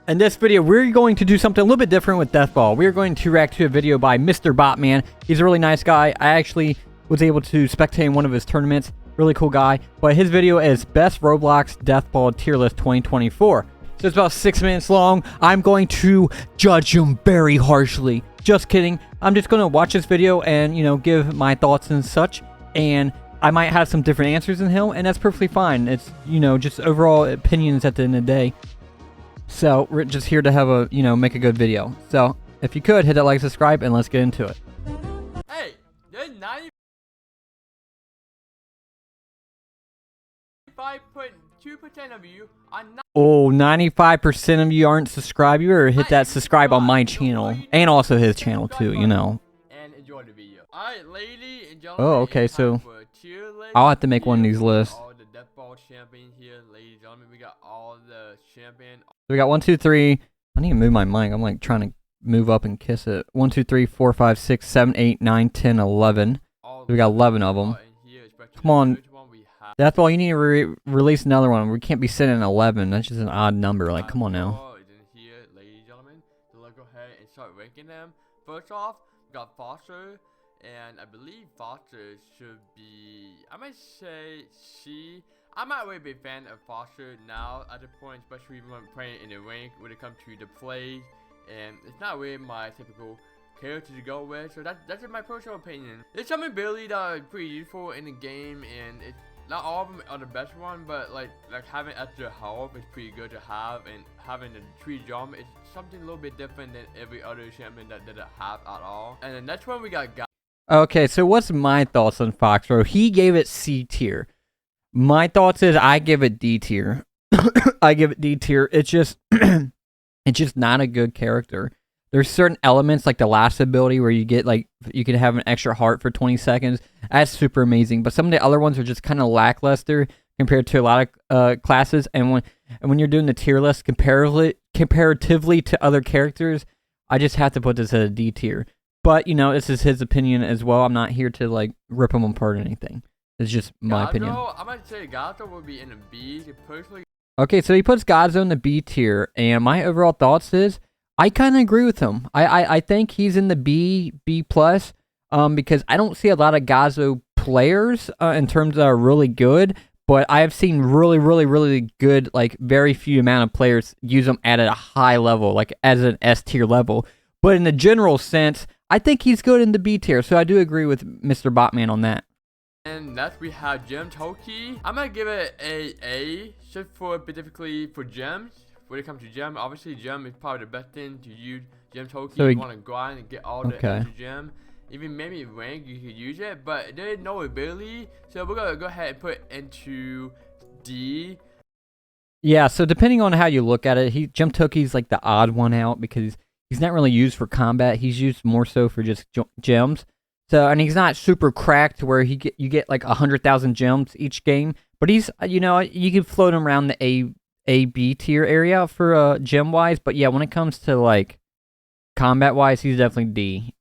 In this video, we're going to do something a little bit different with Deathball. We're going to react to a video by Mr. Botman. He's a really nice guy. I actually was able to spectate in one of his tournaments. Really cool guy. But his video is Best Roblox Deathball Tier List 2024. So it's about 6 minutes long. I'm going to judge him very harshly. Just kidding. I'm just going to watch this video and, give my thoughts and such. And I might have some different answers than him, and that's perfectly fine. It's, just overall opinions at the end of the day. So we're just here to have a, make a good video. So if you could, hit that like, subscribe, and let's get into it. Hey, there's 95.2% of you are not. Oh, 95% of you aren't subscribed. You better hit that subscribe on my channel, and also his channel too, And enjoy the video. Alright, ladies and gentlemen. Oh, okay, so I'll have to make one of these lists. All the Deathball champion here, ladies and gentlemen. We got all the champion. We got 1, 2, 3. I need to move my mic. I'm like trying to move up and kiss it. 1, 2, 3, 4, 5, 6, 7, 8, 9, 10, 11. So we got 11 of them. Come on. That's all you need to release another one. We can't be sitting at 11. That's just an odd number. Like, come on now. Here, ladies and gentlemen. So let's go ahead and start ranking them. First off, we got Foster. And I believe Foster should be, I might say C. I'm not really a big fan of Foster now at the point, especially when I'm playing in the rank when it comes to the play. And it's not really my typical character to go with, so that's just my personal opinion. There's some ability that are pretty useful in the game, and it's not all of them are the best one, but like having extra health is pretty good to have, and having the tree jump is something a little bit different than every other champion that didn't have at all. And the next one we got Okay, so what's my thoughts on Foxro? He gave it C tier. My thoughts is I give it D tier. I give it D tier. It's just it's just not a good character. There's certain elements like the last ability where you get you can have an extra heart for 20 seconds. That's super amazing. But some of the other ones are just kind of lackluster compared to a lot of classes. And when you're doing the tier list comparatively to other characters, I just have to put this at a D tier. But, this is his opinion as well. I'm not here to, rip him apart or anything. It's just my opinion. I might say Gato would be in a B, personally. Okay, so he puts Gazo in the B tier, and my overall thoughts is, I kind of agree with him. I think he's in the B+, because I don't see a lot of Gazo players in terms of really good, but I have seen really, really, really good, very few amount of players use him at a high level, as an S tier level. But in the general sense, I think he's good in the B tier, so I do agree with Mr. Botman on that. And next we have Gem Toki. I'm gonna give it A, just for specifically for gems. When it comes to gem, obviously gem is probably the best thing to use. Gem Toki, so you want to grind and get all the extra gem. Even maybe rank, you could use it, but there is no ability, so we're gonna go ahead and put into D. Yeah, so depending on how you look at it, Gem Toki's the odd one out because he's not really used for combat. He's used more so for just gems. So, and he's not super cracked where you get 100,000 gems each game. But he's, you can float him around the A, B tier area for gem wise. But yeah, when it comes to combat wise, he's definitely D.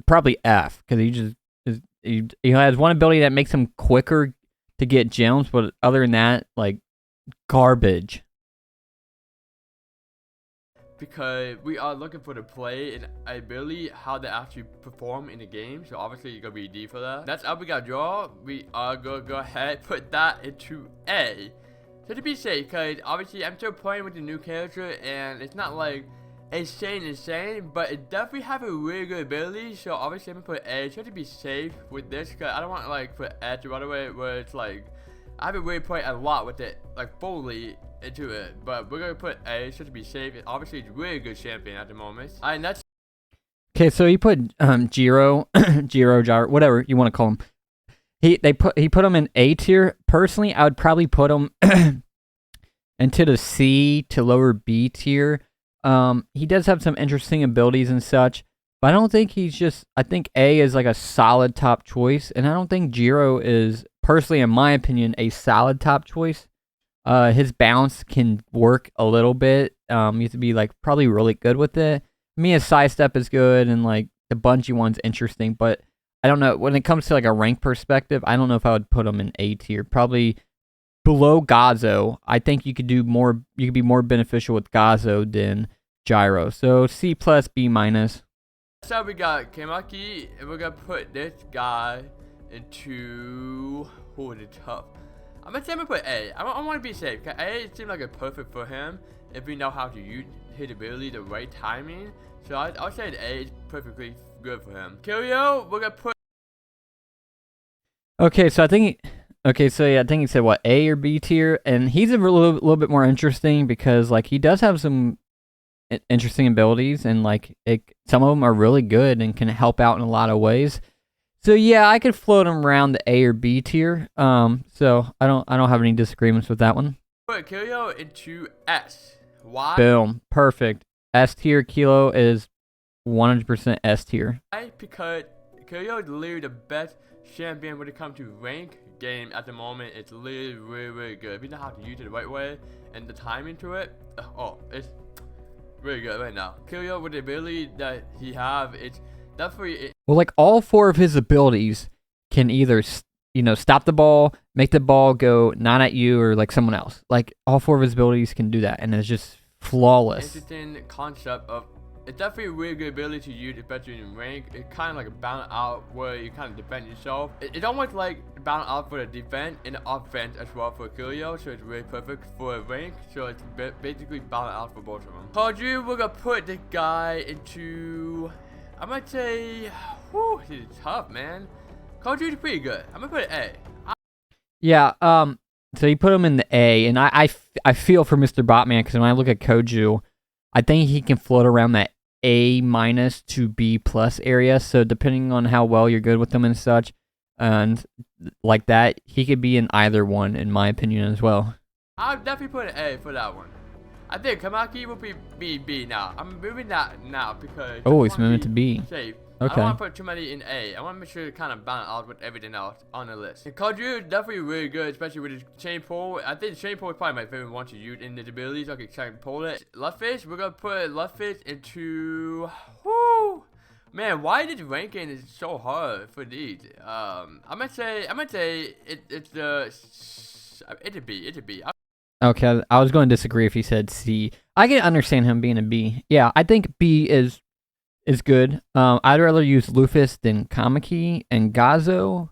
Probably F because he has one ability that makes him quicker to get gems. But other than that, garbage. Because we are looking for the play and ability, how they actually perform in the game. So obviously you're gonna be D for that. Next up we got draw. We are gonna go ahead and put that into A. So to be safe, because obviously I'm still playing with the new character and it's not insane, but it definitely have a really good ability. So obviously I'm gonna put A just to be safe with this, because I don't want to put H right away where it's I haven't really played a lot with it fully into it, but we're gonna put A just to be safe. Obviously it's really good champion at the moment. Alright, that's okay. So he put Jiro, whatever you want to call him. He put him in A tier. Personally, I would probably put him into the C to lower B tier. He does have some interesting abilities and such, but I don't think he's just. I think A is a solid top choice, and I don't think Jiro is, personally, in my opinion, a solid top choice. His bounce can work a little bit. You have to be probably really good with it. His sidestep is good, and the bungee one's interesting, but I don't know when it comes to a rank perspective. I don't know if I would put him in A tier. Probably below Gazo. I think you could do more. You could be more beneficial with Gazo than Gyro. So C plus, B minus. So we got Kamaki, and we're gonna put this guy into. Oh, it's tough. I'm gonna put A. I want to be safe. Cause A seems like a perfect for him if we know how to use his ability, the right timing. So I'll say that A is perfectly good for him. Kiryu, we're gonna put. Okay, so I think. Okay, so yeah, I think he said what, A or B tier, and he's a little bit more interesting because like he does have some interesting abilities, and like some of them are really good and can help out in a lot of ways. So yeah, I could float him around the A or B tier. So I don't have any disagreements with that one. Put Kiryu into S. Why? Boom, perfect. S tier. Kilo is 100% S tier. Why? Because Kiryu is literally the best champion when it comes to rank game at the moment. It's literally really good. If you know how to use it the right way and the timing to it, oh, it's really good right now. Kiryu with the ability that he have, it's definitely. Well, like all 4 of his abilities can either, stop the ball, make the ball go not at you or like someone else. Like all 4 of his abilities can do that, and it's just flawless. Interesting concept of. It's definitely a really good ability to use, especially in rank. It's kind of like a balance out where you kind of defend yourself. It's almost like balance out for the defense and the offense as well for Kiryu, so it's really perfect for a rank. So it's basically balance out for both of them. Koju, we're gonna put the guy into. I might say, whew, this is tough, man. Koju is pretty good. I'm gonna put it A. Yeah. So you put him in the A, and I feel for Mr. Botman because when I look at Koju, I think he can float around that A minus to B plus area. So depending on how well you're good with him and such, and like that, he could be in either one, in my opinion, as well. I'll definitely put an A for that one. I think Kamaki will be B now. I'm moving that now because. Oh, he's moving to B. Safe. Okay. I don't want to put too many in A. I want to make sure to kind of balance out with everything else on the list. And Koju is definitely really good, especially with his chain pull. I think chain pull is probably my favorite one to use in the abilities. I can try and pull it. Luftfish, we're gonna put Luftfish into. Whoo! Man, why did ranking is so hard for these? I'm gonna say it's a B. It's a B. Okay, I was going to disagree if he said C. I can understand him being a B. Yeah, I think B is good. I'd rather use Luffy than Kamaki and Gazo,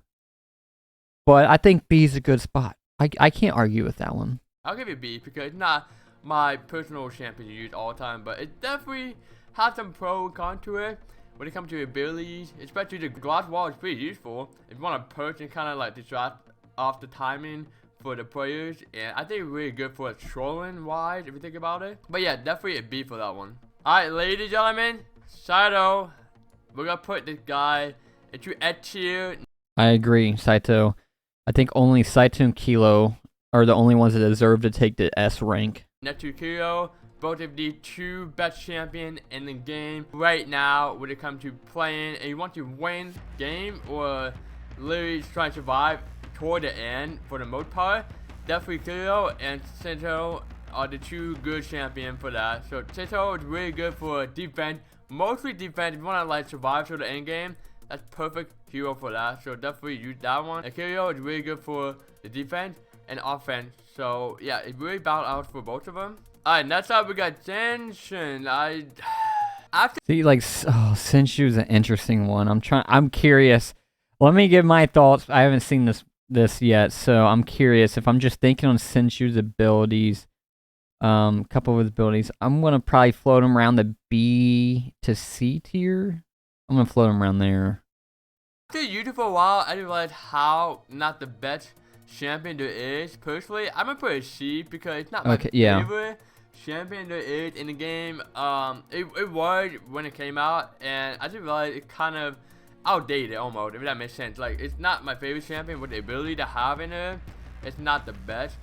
but I think B is a good spot. I can't argue with that one. I'll give it B because it's not my personal champion to use all the time, but it definitely has some pro and con to it when it comes to abilities. Especially the glass wall is pretty useful if you want to perch and kind of like distract off the timing for the players, and I think it's really good for trolling wise if you think about it. But yeah, definitely a B for that one. Alright, ladies and gentlemen, Saito, we're gonna put this guy into S tier. I agree, Saito. I think only Saito and Kilo are the only ones that deserve to take the S rank. Next to Kyo, both of the 2 best champions in the game right now when it comes to playing and you want to win game or literally try to survive toward the end for the most part. Definitely Kyo and Sento are the 2 good champions for that. So Sento is really good for defense, mostly defense. If you want to like survive to the end game, that's perfect hero for that. So definitely use that one. And Kyo is really good for the defense and offense. So yeah, it really balanced out for both of them. Alright, next up we got Genshin. See, like, oh, Senshu is an interesting one. I'm curious. Let me give my thoughts. I haven't seen this yet, so I'm curious. If I'm just thinking on Senshu's abilities, couple of his abilities, I'm gonna probably float him around the B to C tier. I'm gonna float him around there. After using it for a while, I realized how not the best champion there is. Personally, I'm gonna put a C because it's not my favorite champion there is in the game. It was when it came out, and I just realized it kind of outdated almost, if that makes sense. Like, it's not my favorite champion with the ability to have in it. It's not the best.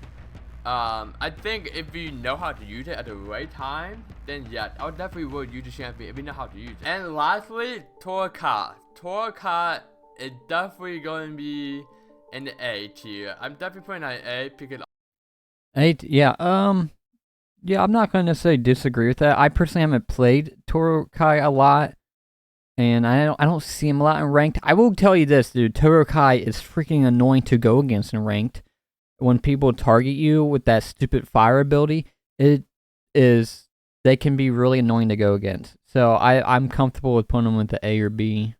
I think if you know how to use it at the right time, then yeah, I would definitely would use the champion if you know how to use it. And lastly, Torka. Torka is definitely going to be in the A tier. I'm definitely putting an A because yeah, yeah, I'm not going to necessarily disagree with that. I personally haven't played Torokai a lot, and I don't see him a lot in ranked. I will tell you this, dude. Torokai is freaking annoying to go against in ranked. when people target you with that stupid fire ability, they can be really annoying to go against. So I'm comfortable with putting them with the A or B.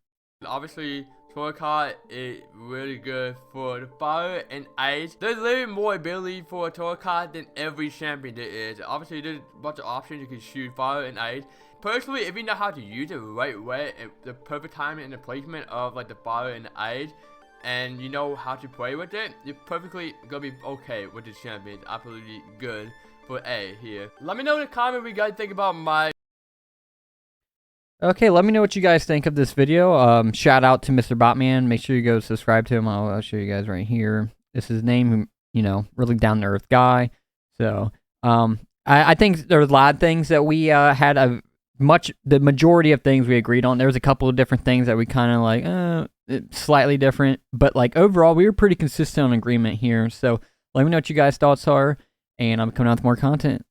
Obviously, Torcart is really good for the fire and ice. There's literally more ability for a Torcart than every champion there is. Obviously, there's a bunch of options. You can shoot fire and ice. Personally, if you know how to use it the right way and the perfect timing and the placement of like the fire and the ice, and you know how to play with it, you're perfectly gonna be okay with the champions. Absolutely good for A here. Let me know in the comment what you guys think about my. Okay, let me know what you guys think of this video. Shout out to Mr. Botman. Make sure you go subscribe to him. I'll show you guys right here. This is his name. You know, really down to earth guy. So, I think there's a lot of things that we had the majority of things we agreed on. There was a couple of different things that we kind of like, slightly different, but like overall, we were pretty consistent on agreement here. So let me know what you guys' thoughts are, and I'm coming out with more content.